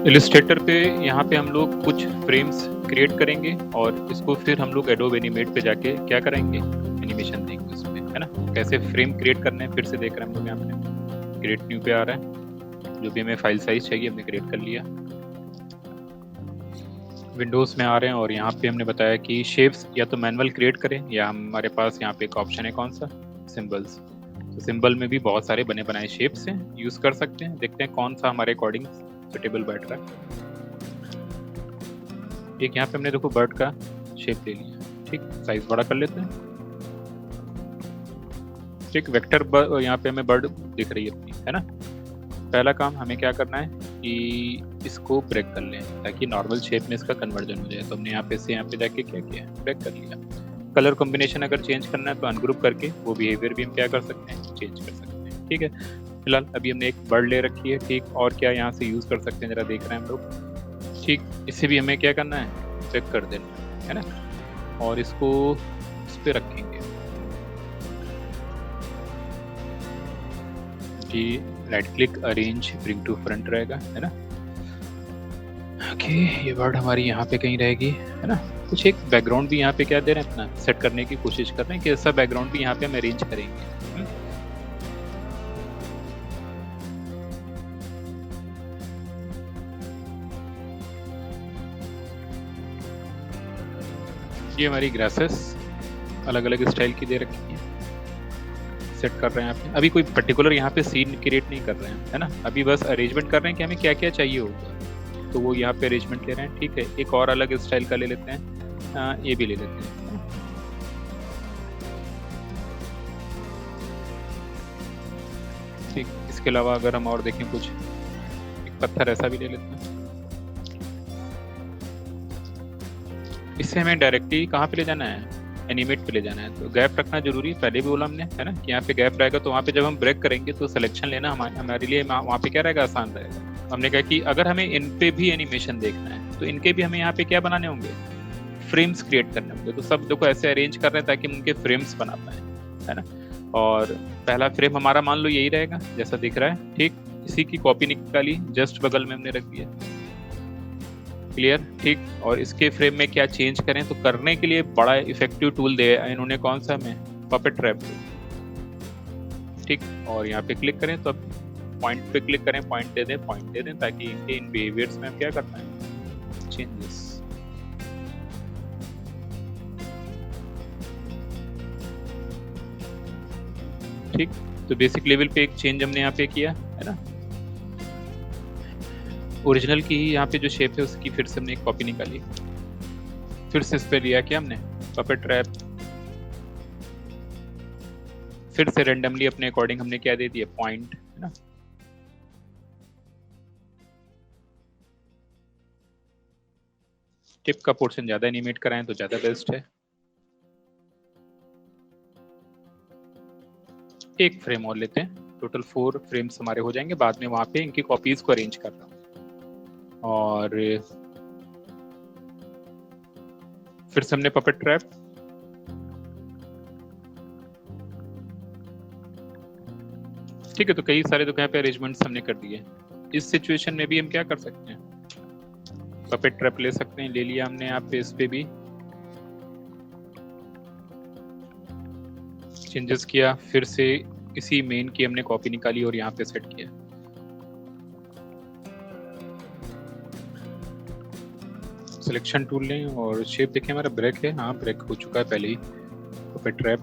Illustrator पे यहाँ पे हम लोग कुछ फ्रेम्स क्रिएट करेंगे और इसको फिर हम लोग एडोब एनिमेट पे जाके क्या करेंगे, एनिमेशन देंगे उसमें, है ना। कैसे फ्रेम क्रिएट करने हैं फिर से देख रहे हैं हम लोग। यहाँ पे क्रिएट न्यू पे आ रहा है, जो भी हमें फाइल साइज चाहिए हमने क्रिएट कर लिया। विंडोज़ में आ रहे हैं और यहाँ पे हमने बताया कि शेप्स या तो मैनुअल क्रिएट करें या हमारे पास यहाँ पे एक ऑप्शन है कौन सा, सिंबल्स। तो सिंबल में भी बहुत सारे बने बनाए शेप्स हैं, यूज़ कर सकते हैं। देखते हैं कौन सा हमारे अकॉर्डिंग सुटेबल बैठ रहा है। एक यहाँ पे हमने देखो बर्ड का शेप ले लिया, ठीक, साइज बड़ा कर लेते हैं। ठीक, वेक्टर यहाँ पे हमें बर्ड दिख रही है अपनी, है ना। पहला काम हमें क्या करना है कि इसको ब्रेक कर लें ताकि नॉर्मल शेप में इसका कन्वर्जन हो जाए। तो हमने यहाँ पे से यहाँ पे जाके क्या किया, ब्रेक कर लिया। कलर कॉम्बिनेशन अगर चेंज करना है तो अनग्रुप करके वो बिहेवियर भी हम क्या कर सकते हैं, चेंज कर सकते हैं। ठीक है, फिलहाल अभी हमने एक बर्ड ले रखी है, ठीक। और क्या यहाँ से यूज़ कर सकते हैं जरा देख रहे हैं हम लोग। ठीक, इसे भी हमें क्या करना है, ब्रेक कर देना है ना, और इसको इस पर रखेंगे जी। Right click, arrange, bring to front रहेगा, है ना। ओके, ये वर्ड हमारी यहाँ पे कहीं रहेगी, है ना। कुछ एक बैकग्राउंड भी यहाँ पे क्या दे रहे हैं, अपना सेट करने की कोशिश कर रहे हैं कि ऐसा बैकग्राउंड भी यहाँ पे हम अरेंज करेंगे। ये हमारी ग्रासेस अलग अलग स्टाइल की दे रखी है, सेट कर रहे हैं यहाँ पे। अभी कोई पर्टिकुलर यहाँ पे सीन क्रिएट नहीं कर रहे हैं, है ना। अभी बस अरेंजमेंट कर रहे हैं कि हमें क्या क्या चाहिए होगा, तो वो यहाँ पे अरेंजमेंट ले रहे हैं। ठीक है, एक और अलग स्टाइल का ले लेते हैं, ये भी ले लेते हैं। ठीक, इसके अलावा अगर हम और देखें कुछ, एक पत्थर ऐसा भी ले लेते हैं। इससे हमें डायरेक्टली कहाँ पे ले जाना है, एनिमेट पे ले जाना है। तो गैप रखना जरूरी है, पहले भी बोला हमने, है ना, कि यहाँ पे गैप रहेगा तो वहाँ पे जब हम ब्रेक करेंगे तो सिलेक्शन लेना हमारे लिए वहाँ पे क्या रहेगा, आसान रहेगा। हमने कहा कि अगर हमें इन पे भी एनिमेशन देखना है तो इनके भी हमें यहाँ पे क्या बनाने होंगे, फ्रेम्स क्रिएट करने होंगे। तो सब देखो ऐसे अरेंज कर रहे हैं ताकि हम उनके फ्रेम्स बना पाए, है ना। और पहला फ्रेम हमारा मान लो यही रहेगा जैसा दिख रहा है, ठीक। इसी की कॉपी निकाली, जस्ट बगल में हमने रख दिया, क्लियर, ठीक। और इसके फ्रेम में क्या चेंज करें, तो करने के लिए बड़ा इफेक्टिव टूल दे इन्होंने, कौन सा, हमें पपेट ट्रैप, ठीक। और यहाँ पे क्लिक करें तो अब पॉइंट पे क्लिक करें, पॉइंट दे दें ताकि इनके इन बिहेवियर्स में हम क्या करना है, चेंजेस। ठीक, तो बेसिक लेवल पे एक चेंज हमने यहाँ पे किया, है ना। ओरिजिनल की ही यहाँ पे जो शेप है उसकी फिर से हमने एक कॉपी निकाली, फिर से इस पे लिया क्या हमने, पपेट ट्रैप, फिर से रेंडमली अपने अकॉर्डिंग हमने क्या दे दिया, पॉइंट, है ना। टिप का पोर्शन ज्यादा एनिमेट कराएं तो ज्यादा बेस्ट है। एक फ्रेम और लेते हैं, टोटल 4 फ्रेम्स हमारे हो जाएंगे। बाद में वहां पे इनकी कॉपीज को अरेंज कर रहा हूँ। और फिर से हमने पपेट ट्रैप, ठीक है। तो कई सारे तो यहाँ पे अरेंजमेंट्स हमने कर दिए। इस सिचुएशन में भी हम क्या कर सकते हैं, पपेट ट्रैप ले सकते हैं, ले लिया हमने। यहाँ पे इस पे भी चेंजेस किया, फिर से इसी मेन की हमने कॉपी निकाली और यहाँ पे सेट किया। सिलेक्शन टूल लें और शेप देखें, हमारा ब्रेक है, हाँ ब्रेक हो चुका है पहले ही। Puppet trap,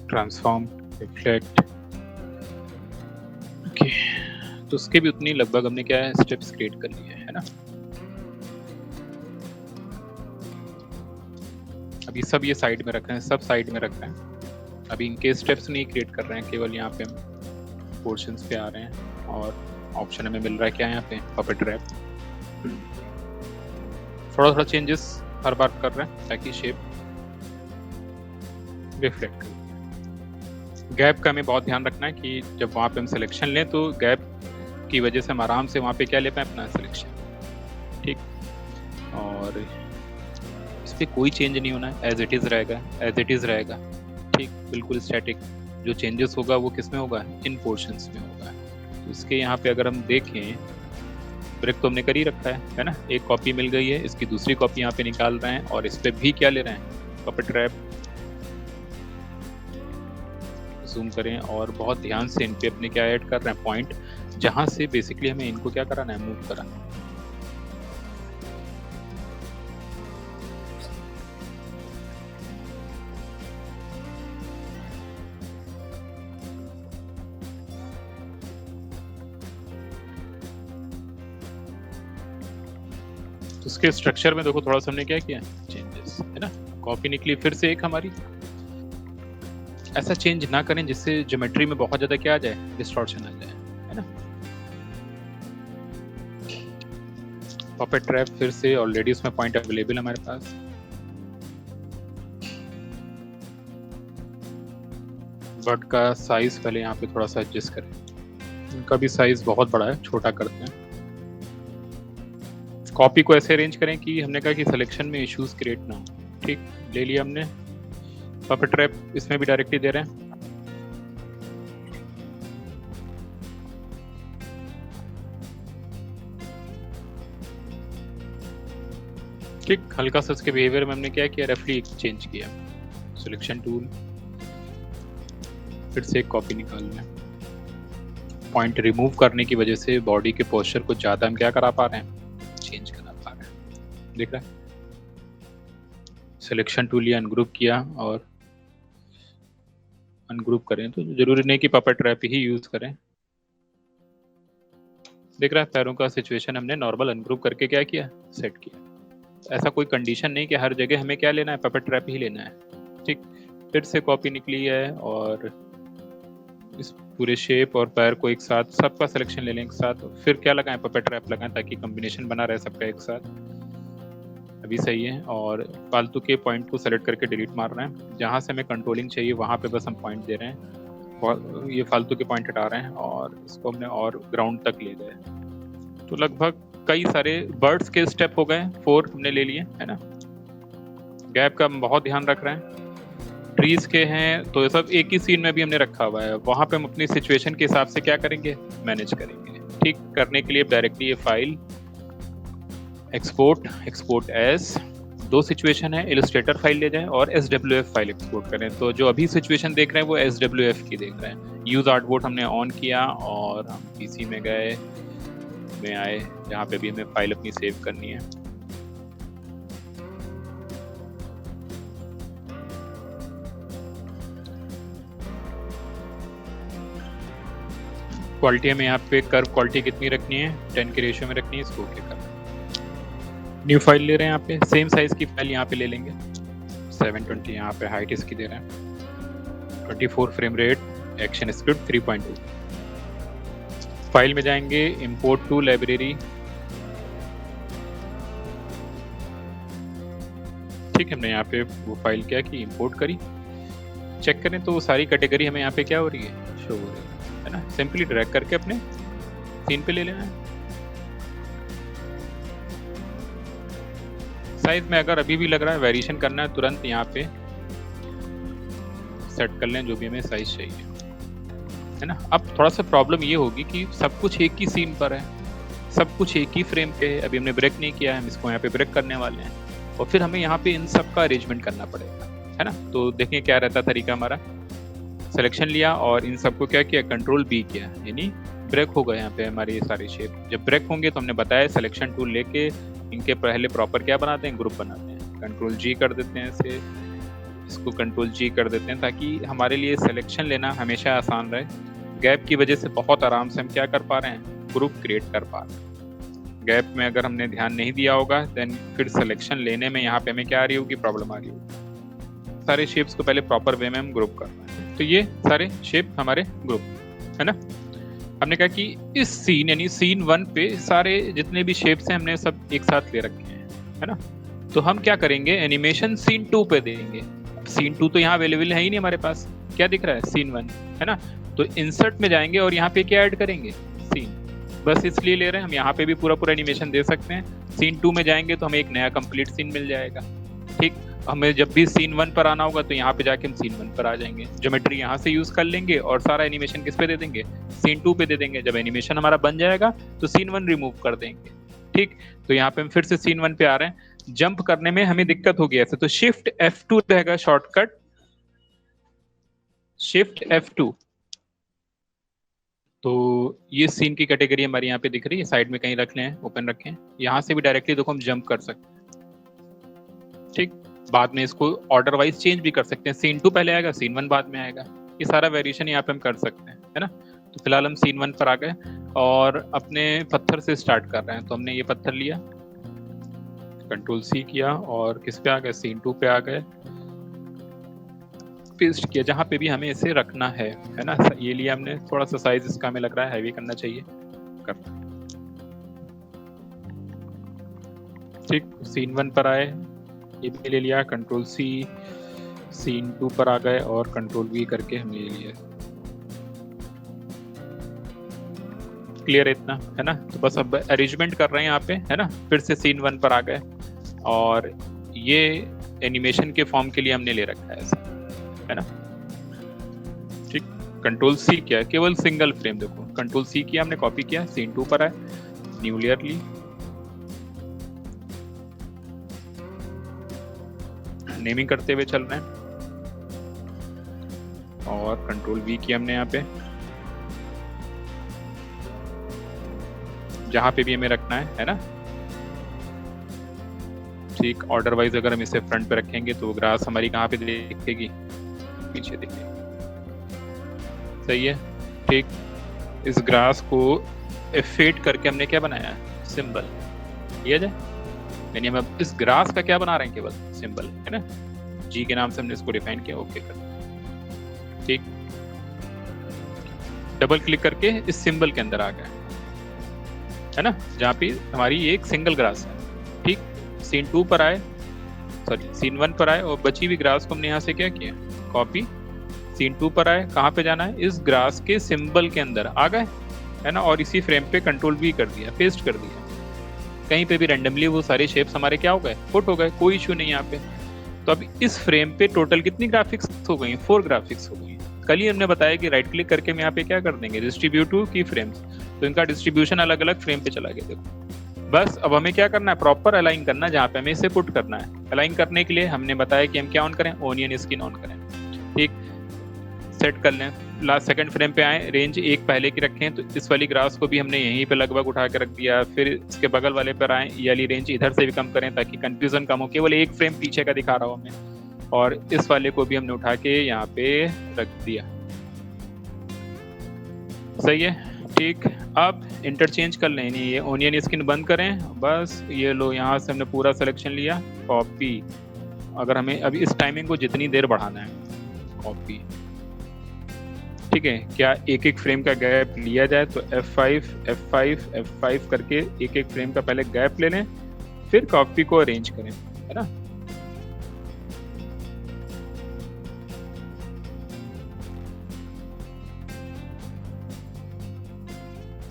transform, reflect, okay. तो उसके भी उतनी लगभग हमने क्या है, स्टेप्स क्रिएट कर लिए, है ना। अभी सब ये साइड में रख रहे हैं, सब साइड में रख रहे हैं। अभी इनके स्टेप्स नहीं क्रिएट कर रहे हैं, केवल यहाँ पे हम पोर्शंस पे आ रहे हैं। और ऑप्शन हमें मिल रहा है क्या यहाँ पे, पपेट ट्रैप। थोड़ा चेंजेस हर बार कर रहे हैं ताकि शेप रिफ्लेक्ट करे। गैप का हमें बहुत ध्यान रखना है कि जब वहाँ पे हम सिलेक्शन लें तो गैप की वजह से हम आराम से वहाँ पे क्या ले पाए, अपना सिलेक्शन, ठीक। और इस पर कोई चेंज नहीं होना है, एज इट इज़ रहेगा, ठीक, बिल्कुल स्टैटिक। जो चेंजेस होगा वो किस में होगा, इन पोर्शंस में होगा। तो इसके यहाँ पे अगर हम देखें, ब्रेक तो हमने कर ही रखा है ना, एक कॉपी मिल गई है, इसकी दूसरी कॉपी यहाँ पे निकाल रहे हैं और इस पे भी क्या ले रहे हैं, पपेट रैप। जूम करें और बहुत ध्यान से इन पे अपने क्या ऐड कर रहे हैं, पॉइंट, जहां से बेसिकली हमें इनको क्या कराना है, मूव कराना है। तो उसके स्ट्रक्चर में देखो थोड़ा सा हमने क्या किया, चेंजेस, है ना, कॉपी निकली फिर से एक हमारी। ऐसा चेंज ना करें जिससे ज्योमेट्री में बहुत ज्यादा क्या आ जाए, डिस्टॉर्शन आ जाए, है ना। पपेट ट्रैप फिर से ऑलरेडी उसमें पॉइंट अवेलेबल हमारे पास। बर्ड का साइज पहले यहाँ पे थोड़ा सा एडजस्ट करें, इनका भी साइज बहुत बड़ा है, छोटा करते हैं। कॉपी को ऐसे अरेंज करें कि हमने कहा कि सिलेक्शन में इश्यूज क्रिएट ना हो। ठीक, ले लिया हमने। पपेट ट्रैप इसमें भी डायरेक्टली दे रहे हैं। ठीक, हल्का सा उसके बिहेवियर में हमने क्या किया, रफली चेंज किया। सिलेक्शन टूल, फिर से एक कॉपी निकाल लें। पॉइंट रिमूव करने की वजह से बॉडी के पोस्चर को ज्यादा हम क्या करा पा रहे हैं, चेंज करा पा रहे हैं। देख रहे हैं, सिलेक्शन टूल लिया, अनग्रुप किया, और अनग्रुप करें तो जरूरी नहीं कि पपेट ट्रैप ही यूज करें। देख रहा है, पैरों का सिचुएशन हमने नॉर्मल अनग्रुप करके क्या किया, सेट किया। ऐसा कोई कंडीशन नहीं कि हर जगह हमें क्या लेना है, पपेट ट्रैप ही लेना है। ठीक, फिर से कॉपी निकली है और इस पूरे शेप और पैर को एक साथ सबका सिलेक्शन ले लें एक साथ, फिर क्या लगाएं, पपेट ट्रैप लगाएं ताकि कॉम्बिनेशन बना रहे सबका एक साथ। अभी सही है। और फालतू के पॉइंट को सेलेक्ट करके डिलीट मार रहे हैं, जहां से हमें कंट्रोलिंग चाहिए वहां पे बस हम पॉइंट दे रहे हैं। ये फालतू के पॉइंट हटा रहे हैं और इसको हमने और ग्राउंड तक ले गए। तो लगभग कई सारे बर्ड्स के स्टेप हो गए, 4 हमने ले लिए, है ना। गैप का बहुत ध्यान रख रहे हैं। ट्रीज के हैं तो सब एक ही सीन में भी हमने रखा हुआ है, वहां पे हम अपनी सिचुएशन के हिसाब से क्या करेंगे, मैनेज करेंगे। ठीक, करने के लिए डायरेक्टली ये फाइल एक्सपोर्ट एज, 2 सिचुएशन है, इलस्ट्रेटर फाइल ले जाएं और SWF फाइल एक्सपोर्ट करें। तो जो अभी सिचुएशन देख रहे हैं वो SWF की देख रहे हैं। यूज आर्टबोर्ड हमने ऑन किया और हम पीसी में गए, में आए, जहाँ पे भी हमें फाइल अपनी सेव करनी है। क्वालिटी हमें यहाँ पे कर्व क्वालिटी कितनी रखनी है, 10 के रेशियो में रखनी है, इसको ओके करना। न्यू फाइल ले रहे हैं, यहाँ पे सेम साइज की फाइल यहाँ पे ले लेंगे, 720 यहाँ पे हाइट इसकी दे रहे हैं, 24 frame rate, action script 3.2। File में जाएंगे, इंपोर्ट टू लाइब्रेरी। ठीक, हमने यहाँ पे वो फाइल क्या की, इंपोर्ट करी। चेक करें तो सारी कैटेगरी हमें यहाँ पे क्या हो रही है, शो हो रही है ना। सिंपली ड्रैग करके अपने सीन पे ले लेना है। साइज में अगर अभी भी लग रहा है वेरिएशन करना है, तुरंत यहाँ पे सेट कर लें जो भी हमें साइज चाहिए, है ना। अब थोड़ा सा प्रॉब्लम ये होगी कि सब कुछ एक ही सीन पर है, सब कुछ एक ही फ्रेम पे है। अभी हमने ब्रेक नहीं किया है, हम इसको यहाँ पे ब्रेक करने वाले हैं और फिर हमें यहाँ पे इन सब का अरेंजमेंट करना पड़ेगा, है ना। तो देखें क्या रहता तरीका हमारा, सिलेक्शन लिया और इन सबको क्या किया, कंट्रोल B किया, यानी ब्रेक हो गए यहाँ पे हमारे ये सारे शेप। जब ब्रेक होंगे तो हमने बताया सिलेक्शन टूल लेके इनके पहले प्रॉपर क्या बनाते हैं, ग्रुप बनाते हैं। कंट्रोल G कर देते हैं इसे, इसको कंट्रोल G कर देते हैं ताकि हमारे लिए सिलेक्शन लेना हमेशा आसान रहे। गैप की वजह से बहुत आराम से हम क्या कर पा रहे हैं, ग्रुप क्रिएट कर पा रहे हैं। गैप में अगर हमने ध्यान नहीं दिया होगा देन फिर सिलेक्शन लेने में यहाँ पे हमें क्या आ रही होगी, प्रॉब्लम आ रही होगी। सारे शेप्स को पहले प्रॉपर वे में हम ग्रुप करना है। तो ये सारे शेप हमारे ग्रुप, है ना। हमने कहा कि इस सीन यानी सीन 1 पे सारे जितने भी शेप्स हैं हमने सब एक साथ ले रखे हैं, है ना। तो हम क्या करेंगे, एनिमेशन सीन 2 पे देंगे। सीन 2 तो यहाँ अवेलेबल है ही नहीं हमारे पास, क्या दिख रहा है, सीन 1, है ना। तो इंसर्ट में जाएंगे और यहाँ पे क्या ऐड करेंगे, सीन। बस इसलिए ले रहे हैं हम, यहाँ पे भी पूरा एनिमेशन दे सकते हैं। सीन 2 में जाएंगे तो हमें एक नया कंप्लीट सीन मिल जाएगा। ठीक, हमें जब भी सीन 1 पर आना होगा तो यहाँ पे जाके हम सीन 1 पर आ जाएंगे, ज्योमेट्री यहाँ से यूज कर लेंगे और सारा एनिमेशन किस पे दे देंगे, सीन 2 पे दे देंगे। जब एनिमेशन हमारा बन जाएगा तो सीन 1 रिमूव कर देंगे। ठीक, तो यहाँ पे हम फिर से सीन 1 पे आ रहे हैं। जंप करने में हमें दिक्कत होगी ऐसे, तो शिफ्ट F2 रहेगा शॉर्टकट, शिफ्ट F2। तो ये सीन की कैटेगरी हमारी यहाँ पे दिख रही है, साइड में कहीं रख लें, ओपन रखें। यहाँ से भी डायरेक्टली देखो हम जंप कर सकते हैं। ठीक, बाद में इसको ऑर्डर वाइज चेंज भी कर सकते हैं, सीन 2 पहले आएगा, सीन 1 बाद में आएगा। ये सारा वेरिएशन यहाँ पे हम कर सकते हैं, है ना। तो फिलहाल हम सीन 1 पर आ गए और अपने पत्थर से स्टार्ट कर रहे हैं। तो हमने ये पत्थर लिया, कंट्रोल C किया और किस पे आ गए, सीन 2 पे आ गए, पेस्ट किया जहां पे भी हमें इसे रखना है ना। ये लिया हमने, थोड़ा सा साइज इसका हमें लग रहा है हैवी करना चाहिए, करना। ठीक, सीन 1 पर आए, ये भी ले लिया, कंट्रोल C, सीन 2 पर आ गए और कंट्रोल V करके हम ले लिया। क्लियर है इतना, है ना। तो बस अब अरेंजमेंट कर रहे हैं यहाँ पे, है ना। फिर से सीन 1 पर आ गए और ये एनिमेशन के फॉर्म के लिए हमने ले रखा है ऐसा, है ना। ठीक, कंट्रोल C किया, केवल सिंगल फ्रेम, देखो कंट्रोल C किया हमने, कॉपी किया, सीन 2 पर आए, न्यू लेयर ली, नेमिंग करते हुए चल रहे हैं और कंट्रोल V किया हमने यहाँ पे, जहां पे भी हमें रखना है ना। ठीक, ऑर्डर वाइज अगर हम इसे फ्रंट पे रखेंगे तो ग्रास हमारी कहाँ पे दिखेगी, पीछे दिखेगी। सही है। ठीक, इस ग्रास को एफेट करके हमने क्या बनाया, सिंबल लिया जाए, यानी हम अब इस ग्रास का क्या बना रहे हैं, केवल सिंबल, है ना। जी के नाम से हमने इसको डिफाइन किया, ओके कर। ठीक, डबल क्लिक करके इस सिंबल के अंदर आ गए, है ना, जहाँ पे हमारी एक सिंगल ग्रास है। ठीक, सीन 2 पर आए, सॉरी सीन 1 पर आए और बची हुई ग्रास को हमने यहाँ से क्या किया, कॉपी, सीन 2 पर आए, कहाँ पे जाना है, इस ग्रास के सिंबल के अंदर आ गए, है ना। और इसी फ्रेम पे कंट्रोल V कर दिया, पेस्ट कर दिया। कहीं पे भी रैंडमली वो सारे शेप्स हमारे क्या हो गए, पुट हो गए, कोई इशू नहीं यहाँ पे। तो अब इस फ्रेम पे टोटल कितनी ग्राफिक्स हो गई, 4 ग्राफिक्स हो गई। कल ही हमने बताया कि राइट क्लिक करके हम यहाँ पे क्या कर देंगे, डिस्ट्रीब्यूट टू की फ्रेम्स, तो इनका डिस्ट्रीब्यूशन अलग अलग फ्रेम पे चला गया। देखो बस अब हमें क्या करना है, प्रॉपर अलाइन करना है जहाँ पे हमें इसे पुट करना है। अलाइन करने के लिए हमने बताया कि हम क्या ऑन करें, ओनियन स्किन ऑन करें। ठीक, सेट कर लें, लास्ट सेकंड फ्रेम पे आए, रेंज 1 पहले की रखें, तो इस वाली ग्रास को भी हमने यहीं पे लगभग उठा के रख दिया। फिर इसके बगल वाले पर आए, ये वाली रेंज इधर से भी कम करें ताकि कंफ्यूजन कम हो, केवल 1 फ्रेम पीछे का दिखा रहा हो हमें। और इस वाले को भी हमने उठा के यहाँ पे रख दिया। सही है। ठीक, अब इंटरचेंज कर लें, ये ओनियन स्किन बंद करें, बस ये लो, यहाँ से हमने पूरा सिलेक्शन लिया, कॉपी। अगर हमें अभी इस टाइमिंग को जितनी देर बढ़ाना है, कॉपी। ठीक है, क्या एक एक फ्रेम का गैप लिया जाए तो F5 F5 F5 करके एक एक फ्रेम का पहले गैप ले लें, फिर कॉपी को अरेंज करें, है ना।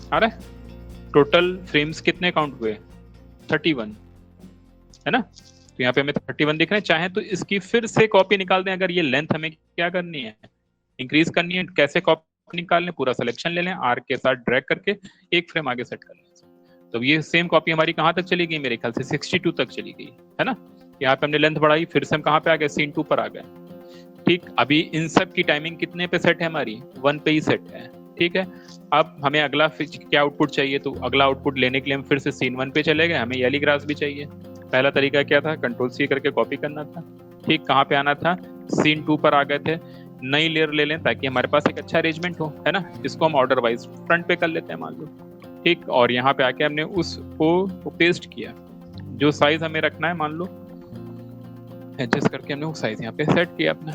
आ रहा है, टोटल फ्रेम्स कितने काउंट हुए, 31, है ना। तो यहाँ पे हमें 31 दिख रहे हैं। चाहे तो इसकी फिर से कॉपी निकाल दें, अगर ये लेंथ हमें क्या करनी है, इंक्रीज करनी है। कैसे कॉपी निकाल लें, पूरा सिलेक्शन ले लें, आर के साथ ड्रैग करके एक फ्रेम आगे सेट कर लें। तो ये सेम कॉपी हमारी कहाँ तक चली गई, मेरे ख्याल से 62 तक चली गई, है ना। यहाँ पे हमने लेंथ बढ़ाई, फिर से हम कहाँ पे आ गए, सीन 2 पर आ गए। ठीक, अभी इन सब की टाइमिंग कितने पे सेट है, हमारी 1 पे ही सेट है। ठीक है, अब हमें अगला क्या आउटपुट चाहिए, तो अगला आउटपुट लेने के लिए हम फिर से सीन 1 पे चले गए। हमें येली ग्रास भी चाहिए। पहला तरीका क्या था, कंट्रोल C करके कॉपी करना था। ठीक, कहाँ पे आना था, सीन 2 पर आ गए थे। नई लेयर ले लें ताकि हमारे पास एक अच्छा अरेंजमेंट हो, है ना। इसको हम ऑर्डर वाइज फ्रंट पे कर लेते हैं, मान लो। ठीक, और यहाँ पे आके हमने उसको पेस्ट किया, जो साइज हमें रखना है, मान लो एडजस्ट करके हमने वो साइज यहाँ पे सेट किया अपना।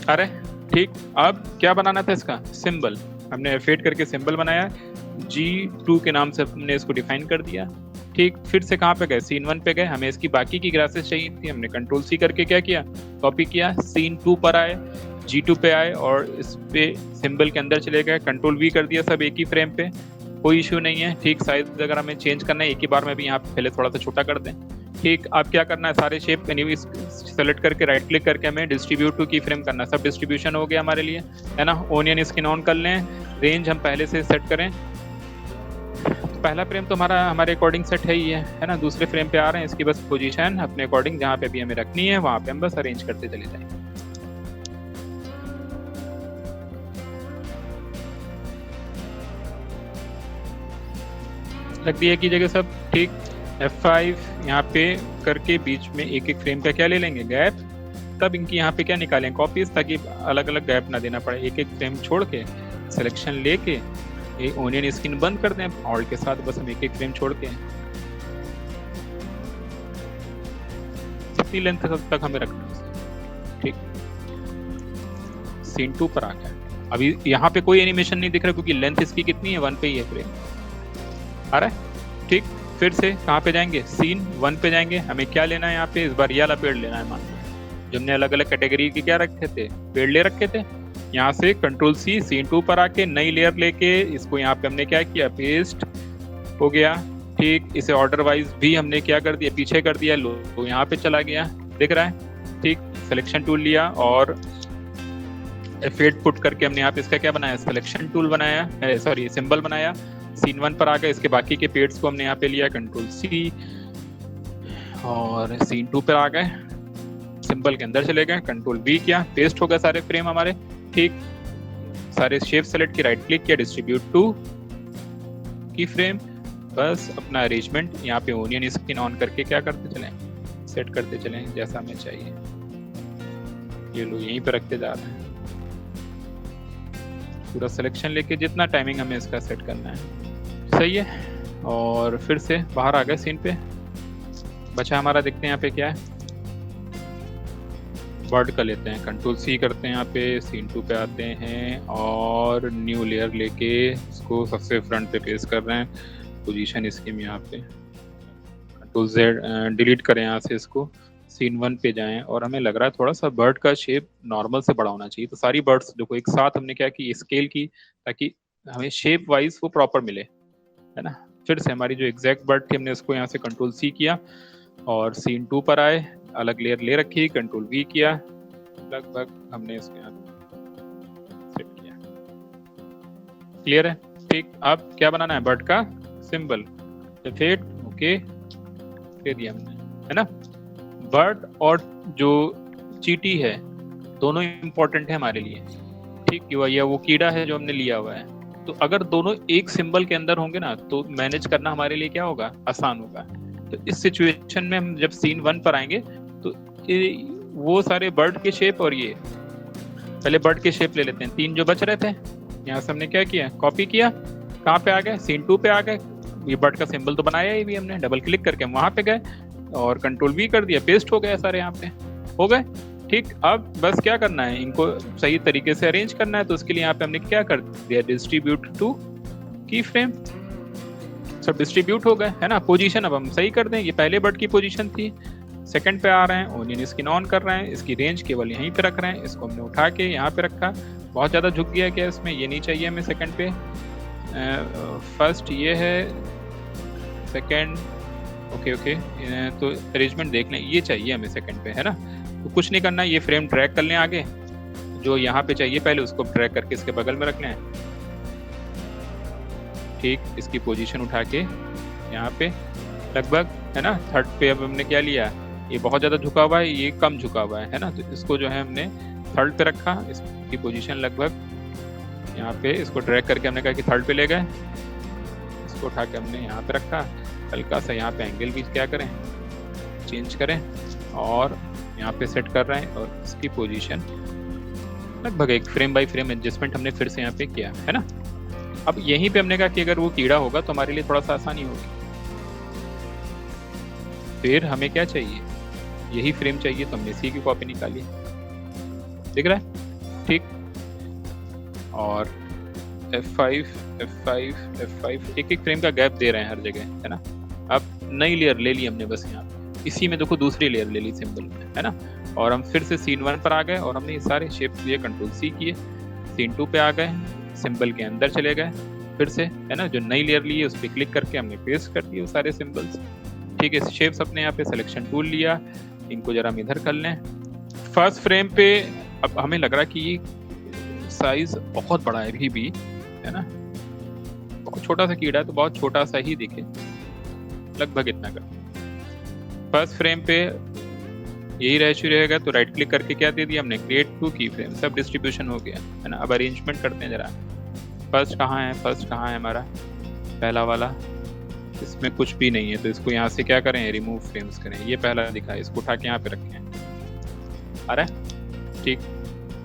अरे ठीक, अब क्या बनाना था, इसका सिंबल हमने एफेट करके सिंबल बनाया, G2 के नाम से हमने इसको डिफाइन कर दिया। ठीक, फिर से कहाँ पे गए, सीन 1 पे गए। हमें इसकी बाकी की ग्रासेस चाहिए थी, हमने कंट्रोल C करके क्या किया, कॉपी किया, सीन 2 पर आए, G2 पे आए और इस पे सिंबल के अंदर चले गए, कंट्रोल V कर दिया, सब एक ही फ्रेम पे, कोई इशू नहीं है। ठीक, साइज अगर हमें चेंज करना है एक ही बार में भी, यहाँ पे पहले थोड़ा सा छोटा कर दें। ठीक, अब क्या करना है, सारे शेप सेलेक्ट करके राइट क्लिक करके हमें डिस्ट्रीब्यूट टू की फ्रेम करना है। सब डिस्ट्रीब्यूशन हो गया हमारे लिए, है ना। ओनियन स्किन ऑन कर लें, रेंज हम पहले से सेट करें। तो पहला फ्रेम तो हमारे अकॉर्डिंग सेट है ही है ना। दूसरे फ्रेम पे आ रहे हैं, इसकी बस पोजीशन अपने अकॉर्डिंग जहाँ पे भी हमें रखनी है वहाँ पे हम बस अरेंज करते चले जाएंगे। लग दिया की जगह सब, ठीक। F5 यहाँ पे करके बीच में एक एक फ्रेम का क्या ले लेंगे, गैप। तब इनकी यहाँ पे क्या निकालें, कॉपीज, ताकि अलग अलग गैप ना देना पड़े। एक एक फ्रेम छोड़ के सिलेक्शन लेके एक ओनियन स्किन बंद कर दें ऑल्ट के साथ, बस हम एक एक फ्रेम छोड़ के कितनी लेंथ तक हमें रखना है, ठीक। सीन 2 पर आ गया। अभी यहाँ पे कोई एनिमेशन नहीं दिख रहा क्योंकि लेंथ इसकी कितनी है, 1 पे ही है फ्रेम आ रहा है, ठीक। फिर से कहाँ पे जाएंगे, सीन 1 पे जाएंगे। हमें क्या लेना है यहाँ पे, इस बार ये वाला पेड़ लेना है। मान लो जो हमने अलग अलग कैटेगरी के क्या रखे थे, पेड़ ले रखे थे। यहाँ से कंट्रोल सी, सीन 2 पर आके नई लेयर लेके इसको यहाँ पे हमने क्या किया, पेस्ट हो गया, ठीक। इसे ऑर्डर वाइज भी हमने क्या कर दिया, पीछे कर दिया। लो तो यहाँ पे चला गया, दिख रहा है, ठीक। सिलेक्शन टूल लिया और F8 पुट करके हमने यहाँ पे इसका क्या बनाया, सिलेक्शन टूल बनाया, सॉरी सिंबल बनाया। सीन 1 पर आ गए, इसके बाकी के पेड्स को हमने यहाँ पे लिया, कंट्रोल सी, और सीन 2 पर आ गए, सिंबल के अंदर चले गए, कंट्रोल वी किया, पेस्ट हो गए सारे फ्रेम हमारे, ठीक। सारे शेप सेलेक्ट किया, राइट क्लिक किया, डिस्ट्रीब्यूट टू की फ्रेम, बस अपना अरेंजमेंट यहाँ पे ओनियन स्किन ऑन करके क्या करते चलें, सेट करते चलें जैसा हमें चाहिए। ये लोग यहीं पे रखते जा रहे हैं, पूरा सिलेक्शन लेके जितना टाइमिंग हमें इसका सेट करना है, सही है। और फिर से बाहर आ गए सीन पे, बचा हमारा, देखते हैं यहाँ पे क्या है, बर्ड का लेते हैं, कंट्रोल सी करते हैं यहाँ पे, सीन 2 पे आते हैं और न्यू लेयर लेके इसको सबसे फ्रंट पे पेस्ट कर रहे हैं। पोजीशन इसकी में यहाँ पे कंट्रोल जेड डिलीट करें यहाँ से, इसको सीन 1 पे जाएं और हमें लग रहा है थोड़ा सा बर्ड का शेप नॉर्मल से बड़ा होना चाहिए। तो सारी बर्ड्स देखो एक साथ हमने क्या की, स्केल की, ताकि हमें शेप वाइज वो प्रॉपर मिले, है ना। फिर से हमारी जो एग्जैक्ट बर्ड थी हमने उसको यहाँ से कंट्रोल सी किया और सीन 2 पर आए, अलग लेयर ले रखी, कंट्रोल वी किया, लगभग हमने इसको यहाँ सेट किया, क्लियर है, ठीक। अब क्या बनाना है, बर्ड का सिंबल, F8 ओके दे दिया हमने, है ना। बर्ड और जो चींटी है दोनों इंपॉर्टेंट है हमारे लिए, ठीक। या वो कीड़ा है जो हमने लिया हुआ है, तो अगर दोनों एक सिंबल के अंदर होंगे ना तो मैनेज करना हमारे लिए क्या होगा, आसान होगा। तो इस सिचुएशन में हम जब सीन 1 पर आएंगे तो वो सारे बर्ड के शेप, और ये पहले बर्ड के शेप ले लेते हैं, 3 जो बच रहे थे यहाँ से हमने क्या किया, कॉपी किया, कहाँ पे आ गए, सीन 2 पे आ गए। ये बर्ड का सिंबल तो बनाया ही भी हमने, डबल क्लिक करके हम वहां पे गए और कंट्रोल वी कर दिया, पेस्ट हो गया सारे यहाँ पे, हो गए, ठीक। अब बस क्या करना है, इनको सही तरीके से अरेंज करना है। तो उसके लिए यहाँ पे हमने क्या कर दिया, डिस्ट्रीब्यूट टू की फ्रेम, सब डिस्ट्रीब्यूट हो गए, है ना। पोजीशन अब हम सही कर दें, ये पहले बर्ड की पोजीशन थी, सेकंड पे आ रहे हैं, ओनियन स्किन ऑन कर रहे हैं, इसकी रेंज केवल यहीं पे रख रहे हैं, इसको हमने उठा के यहाँ पे रखा, बहुत ज़्यादा झुक गया क्या इसमें, ये नहीं चाहिए हमें सेकंड पे, फर्स्ट ये है, सेकंड ओके ओके, तो अरेंजमेंट देख लें, ये चाहिए हमें सेकंड पे, है ना। तो कुछ नहीं करना, ये फ्रेम ड्रैग कर लें आगे, जो यहाँ पे चाहिए पहले उसको ड्रैग करके इसके बगल में रख लें, ठीक। इसकी पोजीशन उठा के यहाँ पे लगभग, है ना, थर्ड पे अब हमने क्या लिया, ये बहुत ज़्यादा झुका हुआ है, ये कम झुका हुआ है ना। तो इसको जो है हमने थर्ड पे रखा, इसकी पोजीशन लगभग यहाँ पे, इसको ड्रैग करके हमने कहा कि थर्ड पे ले गए, इसको उठा के हमने यहाँ पे रखा, हल्का सा यहाँ पे एंगल भी क्या करें, चेंज करें और यहाँ पे सेट कर रहे हैं, और इसकी पोजीशन लगभग एक फ्रेम बाय फ्रेम एडजस्टमेंट हमने फिर से यहाँ पे किया, है ना। अब यहीं पे हमने कहा कि अगर वो कीड़ा होगा तो हमारे लिए थोड़ा सा आसानी होगी। फिर हमें क्या चाहिए, यही फ्रेम चाहिए, तो हमने इसी की कॉपी निकाली, दिख रहा है, ठीक। और F5 F5 F5 एक एक फ्रेम का गैप दे रहे हैं हर जगह, है ना। अब नई लेयर ले ली हमने बस यहाँ, इसी में देखो दूसरी लेयर ले ली सिंबल में, है ना। और हम फिर से सीन 1 पर आ गए और हमने ये सारे शेप लिए, कंट्रोल सी किए, सीन 2 पे आ गए, सिंबल के अंदर चले गए, फिर से, है ना, जो नई लेयर ली है उस पर क्लिक करके हमने पेस्ट कर दिए वो सारे सिंबल्स, ठीक। ठीक है, शेप्स अपने यहाँ पे सिलेक्शन टूल लिया, इनको जरा हम इधर कर लें। फर्स्ट फ्रेम पे अब हमें लग रहा है कि ये साइज बहुत बड़ा है अभी भी, है ना, बहुत छोटा सा कीड़ा है तो बहुत छोटा सा ही दिखे, लगभग इतना का। फर्स्ट फ्रेम पे यही रेशियो रहेगा तो राइट क्लिक करके क्या दे दिया हमने, क्रिएट टू की फ्रेम, सब डिस्ट्रीब्यूशन हो गया, है ना। अब अरेंजमेंट करते हैं जरा, फर्स्ट कहाँ है, फर्स्ट कहाँ है हमारा पहला वाला, इसमें कुछ भी नहीं है तो इसको यहाँ से क्या करें, रिमूव फ्रेम्स करें, ये पहला दिखा है, इसको उठा के यहाँ पे रखें, आ रहा है, ठीक।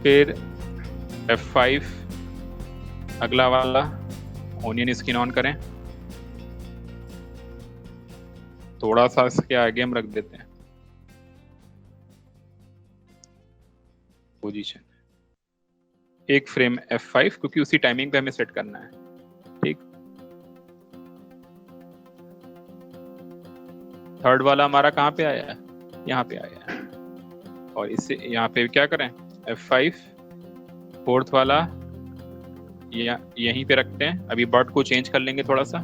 फिर F5 अगला वाला ओनियन स्किन ऑन करें, थोड़ा सा इसके आगे हम रख देते हैं पोजीशन, एक फ्रेम F5 क्योंकि उसी टाइमिंग पे हमें सेट करना है, ठीक। थर्ड वाला हमारा कहाँ पे आया है, यहाँ पे आया है, और इससे यहाँ पे क्या करें F5, फोर्थ वाला यहीं पे रखते हैं, अभी बर्ड को चेंज कर लेंगे थोड़ा सा,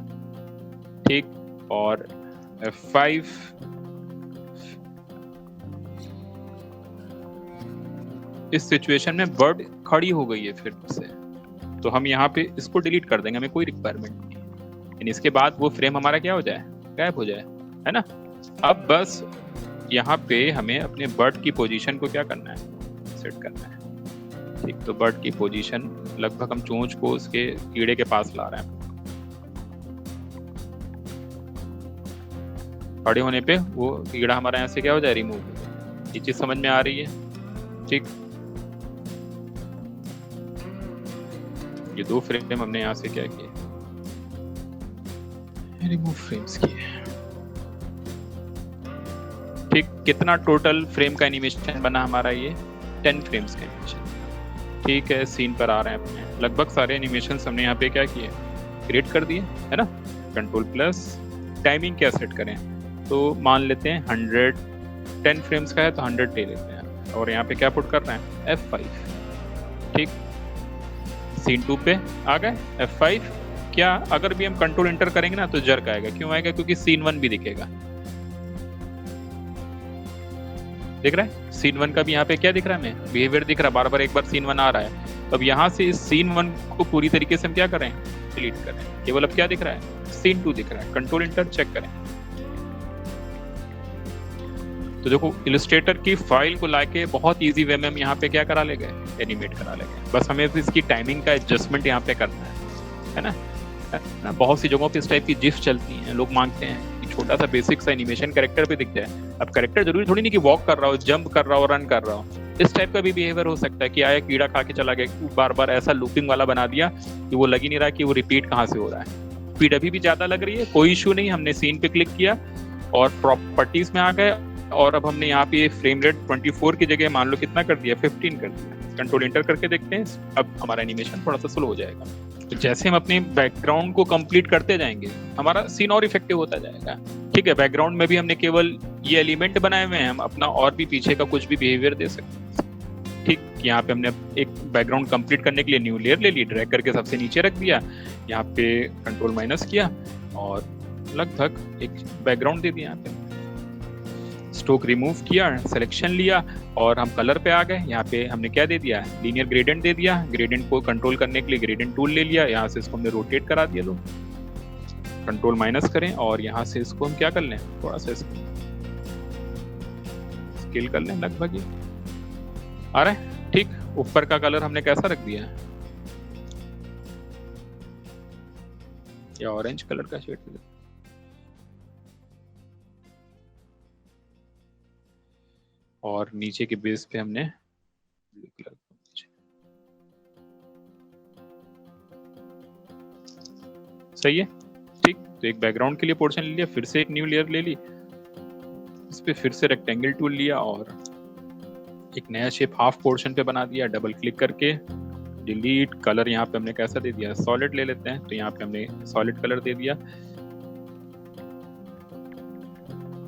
ठीक, और F5 इस सिचुएशन में बर्ड खड़ी हो गई है फिर से, तो हम यहाँ पे इसको डिलीट कर देंगे, हमें कोई रिक्वायरमेंट नहीं है, इसके बाद वो फ्रेम हमारा क्या हो जाए, गायब हो जाए, है ना। अब बस यहाँ पे हमें अपने बर्ड की पोजीशन को क्या करना है, सेट करना है, ठीक। तो बर्ड की पोजीशन लगभग हम चोंच को उसके कीड़े के पास ला रहे हैं, खड़े होने पे वो कीड़ा हमारा यहाँ से क्या हो जाए, रिमूव। ये चीज समझ में आ रही है, ठीक। ये दो फ्रेम हमने यहाँ से क्या किए, रिमूव फ्रेम्स किए, ठीक। कितना टोटल फ्रेम का एनिमेशन बना हमारा, ये 10 फ्रेम्स का एनिमेशन, ठीक है। सीन पर आ रहे हैं अपने, लगभग सारे एनिमेशन हमने यहाँ पे क्या किए, क्रिएट कर दिए, है ना। कंट्रोल प्लस टाइमिंग क्या सेट करें, तो मान लेते हैं 100, 10 फ्रेम्स का है तो 100 ले लेते हैं, और यहाँ पे क्या पुट कर रहे हैं, F5, ठीक। सीन 2 पे आ गए F5, क्या अगर भी हम कंट्रोल एंटर करेंगे ना तो जर्क आएगा, क्यों आएगा, क्योंकि सीन 1 भी दिखेगा, दिख रहा है। सीन 1 का भी यहाँ पे क्या दिख रहा है, हमें बिहेवियर दिख रहा है, बार बार एक बार सीन 1 आ रहा है। अब यहाँ से इस सीन 1 को पूरी तरीके से हम क्या करें, डिलीट करें, केवल अब क्या दिख रहा है, सीन 2 दिख रहा है। कंट्रोल एंटर चेक करें तो देखो इलस्ट्रेटर की फाइल को लाके बहुत इजी वे में हम यहाँ पे क्या करा ले गए, एनिमेट करा ले गए। बस हमें इसकी टाइमिंग का एडजस्टमेंट यहाँ पे करना है ना। बहुत सी जगहों पे इस टाइप की जिफ चलती हैं, लोग मांगते हैं कि छोटा सा बेसिक सा एनिमेशन कैरेक्टर पे दिख जाए। अब कैरेक्टर जरूरी थोड़ी नहीं कि वॉक कर रहा हो, जंप कर रहा हो, रन कर रहा हो, इस टाइप का भी बिहेवियर हो सकता है कि आया कीड़ा खा के चला गया, बार बार ऐसा लूपिंग वाला बना दिया कि वो लग ही नहीं रहा कि वो रिपीट कहाँ से हो रहा है। स्पीड अभी भी ज्यादा लग रही है, कोई इशू नहीं, हमने सीन पे क्लिक किया और प्रॉपर्टीज में आ गए, और अब हमने यहाँ पे फ्रेम रेट 24 की जगह मान लो कितना कर दिया, 15 कर दिया। कंट्रोल एंटर करके देखते हैं, अब हमारा एनिमेशन थोड़ा सा स्लो हो जाएगा। तो जैसे हम अपने बैकग्राउंड को कंप्लीट करते जाएंगे हमारा सीन और इफेक्टिव होता जाएगा, ठीक है। बैकग्राउंड में भी हमने केवल ये एलिमेंट बनाए हुए हैं, हम अपना और भी पीछे का कुछ भी बिहेवियर दे सकते हैं, ठीक। यहाँ पे हमने एक बैकग्राउंड कंप्लीट करने के लिए न्यू लेयर ले ली, ड्रैग करके सबसे नीचे रख दिया, यहाँ पे कंट्रोल माइनस किया और लगभग एक बैकग्राउंड दे दिया। यहाँ पे स्ट्रोक रिमूव किया, सिलेक्शन लिया और हम कलर पे आ गए। यहाँ पे हमने क्या दे दिया, लीनियर ग्रेडियंट दे दिया। ग्रेडियंट को कंट्रोल करने के लिए ग्रेडियंट टूल ले लिया, यहाँ से इसको हमने रोटेट करा दिया, लो कंट्रोल माइनस करें और यहाँ से इसको हम क्या कर लें, थोड़ा सा स्केल कर लें, लगभग ये आ रहा है, ठीक। ऊपर का कलर हमने कैसा रख दिया है, या ऑरेंज कलर का शेड दे, और नीचे के बेस पे हमने ब्लू कलर, सही है, ठीक। तो एक बैकग्राउंड के लिए पोर्शन ले लिया, फिर से एक न्यू लेयर ले ली, इस पे फिर से रेक्टेंगल टूल लिया और एक नया शेप हाफ पोर्शन पे बना दिया। डबल क्लिक करके डिलीट, कलर यहाँ पे हमने कैसा दे दिया, सॉलिड ले लेते हैं, तो यहाँ पे हमने सॉलिड कलर दे दिया।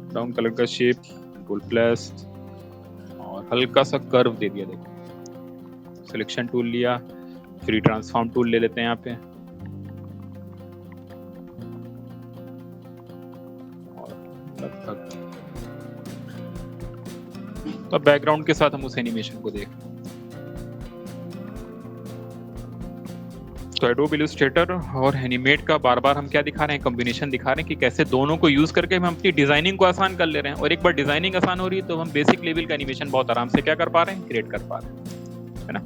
ब्राउन कलर का शेप, कंट्रोल प्लस और हल्का सा कर्व दे दिया। देखो सिलेक्शन टूल लिया, फ्री ट्रांसफॉर्म टूल ले लेते हैं यहाँ पे, और लगभग। तो बैकग्राउंड के साथ हम उस एनिमेशन को देख, तो एडोब इलस्ट्रेटर और एनिमेट का बार बार हम क्या दिखा रहे हैं, कॉम्बिनेशन दिखा रहे हैं कि कैसे दोनों को यूज करके हम अपनी डिजाइनिंग को आसान कर ले रहे हैं। और एक बार डिजाइनिंग आसान हो रही है तो हम बेसिक लेवल का एनिमेशन बहुत आराम से क्या कर पा रहे हैं, क्रिएट कर पा रहे हैं, है ना।